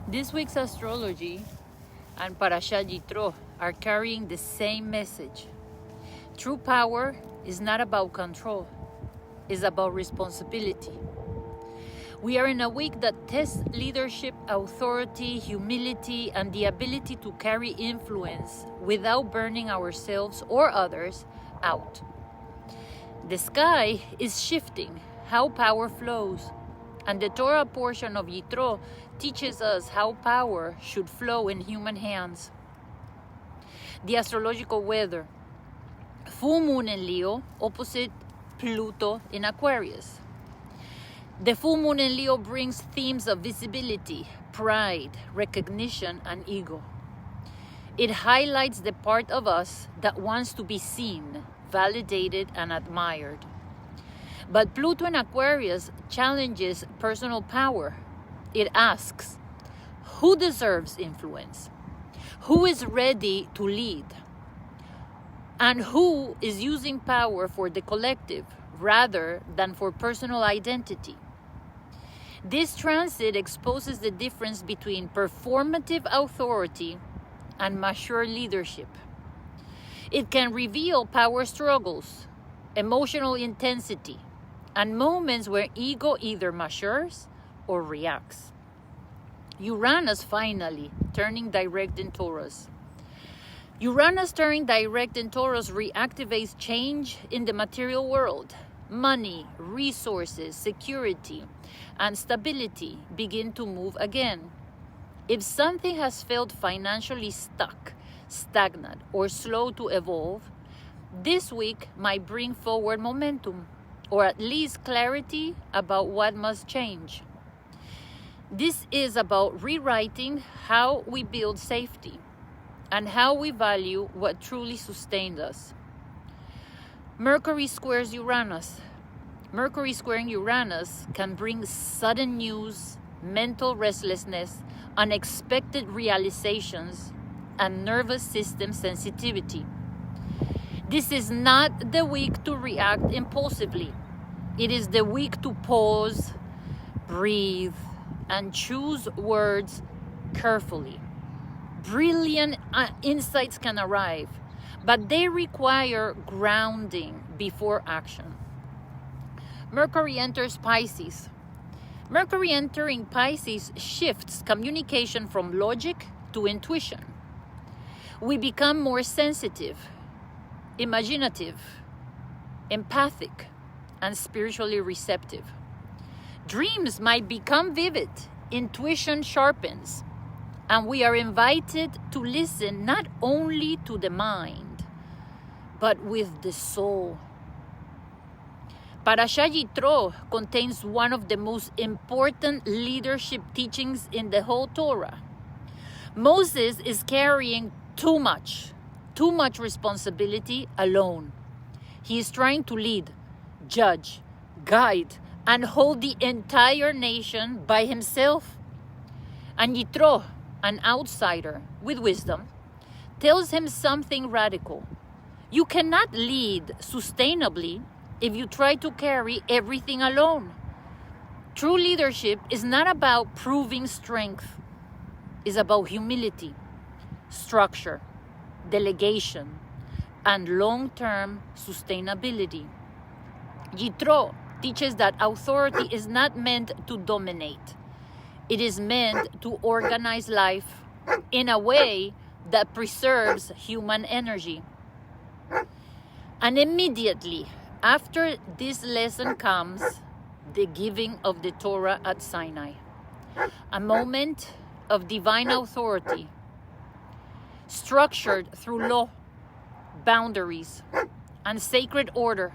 This week's astrology and Parashat Yitro are carrying the same message. True power is not about control, it's about responsibility. We are in a week that tests leadership, authority, humility, and the ability to carry influence without burning ourselves or others out. The sky is shifting how power flows, and the Torah portion of Yitro teaches us how power should flow in human hands. The astrological weather: full moon in Leo opposite Pluto in Aquarius. The full moon in Leo brings themes of visibility, pride, recognition, and ego. It highlights the part of us that wants to be seen, validated, and admired. But Pluto in Aquarius challenges personal power. It asks, who deserves influence? Who is ready to lead? And who is using power for the collective rather than for personal identity? This transit exposes the difference between performative authority and mature leadership. It can reveal power struggles, emotional intensity, and moments where ego either matures or reacts. Uranus finally turning direct in Taurus. Uranus turning direct in Taurus reactivates change in the material world. Money, resources, security, and stability begin to move again. If something has felt financially stuck, stagnant, or slow to evolve, this week might bring forward momentum, or at least clarity about what must change. This is about rewriting how we build safety and how we value what truly sustained us. Mercury squares Uranus. Mercury squaring Uranus can bring sudden news, mental restlessness, unexpected realizations, and nervous system sensitivity. This is not the week to react impulsively. It is the week to pause, breathe, and choose words carefully. Brilliant insights can arrive, but they require grounding before action. Mercury enters Pisces. Mercury entering Pisces shifts communication from logic to intuition. We become more sensitive, imaginative, empathic, and spiritually receptive. Dreams might become vivid, intuition sharpens, and we are invited to listen not only to the mind, but with the soul. Parashat Yitro contains one of the most important leadership teachings in the whole Torah. Moses is carrying too much responsibility alone. He is trying to lead, judge, guide, and hold the entire nation by himself. And Yitro, an outsider with wisdom, tells him something radical. You cannot lead sustainably if you try to carry everything alone. True leadership is not about proving strength. It's about humility, structure, delegation, and long-term sustainability. Yitro teaches that authority is not meant to dominate. It is meant to organize life in a way that preserves human energy. And immediately after this lesson comes the giving of the Torah at Sinai, a moment of divine authority, structured through law, boundaries, and sacred order.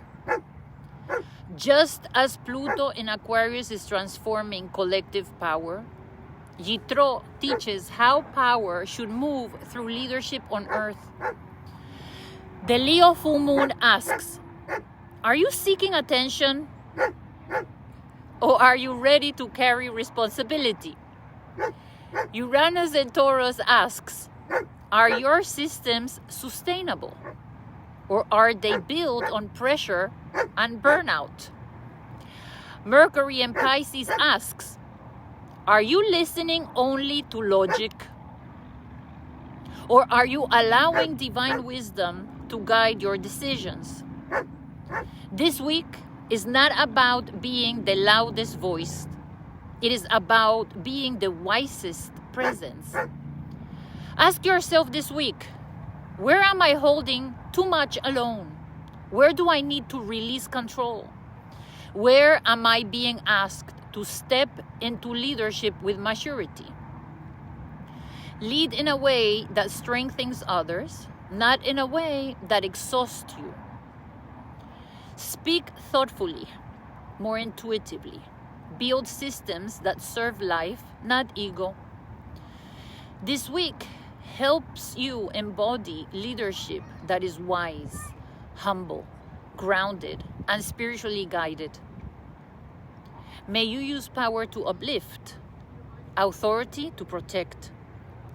Just as Pluto in Aquarius is transforming collective power, Yitro teaches how power should move through leadership on Earth. The Leo full moon asks, are you seeking attention? Or are you ready to carry responsibility? Uranus in Taurus asks, are your systems sustainable? Or are they built on pressure and burnout? Mercury in Pisces asks, Are you listening only to logic? Or are you allowing divine wisdom to guide your decisions? This week is not about being the loudest voice. It is about being the wisest presence. Ask yourself this week, where am I holding too much alone? Where do I need to release control? Where am I being asked to step into leadership with maturity? Lead in a way that strengthens others, not in a way that exhausts you. Speak thoughtfully, more intuitively. Build systems that serve life, not ego. This week helps you embody leadership that is wise, humble, grounded, and spiritually guided. May you use power to uplift, authority to protect,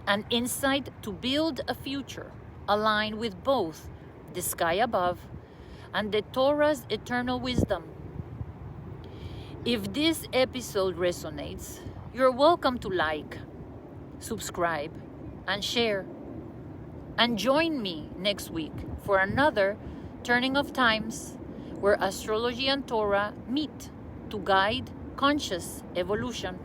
and insight to build a future aligned with both the sky above and the Torah's eternal wisdom. If this episode resonates, you're welcome to like, subscribe, and share. And join me next week for another Turning of Times where astrology and Torah meet to guide conscious evolution.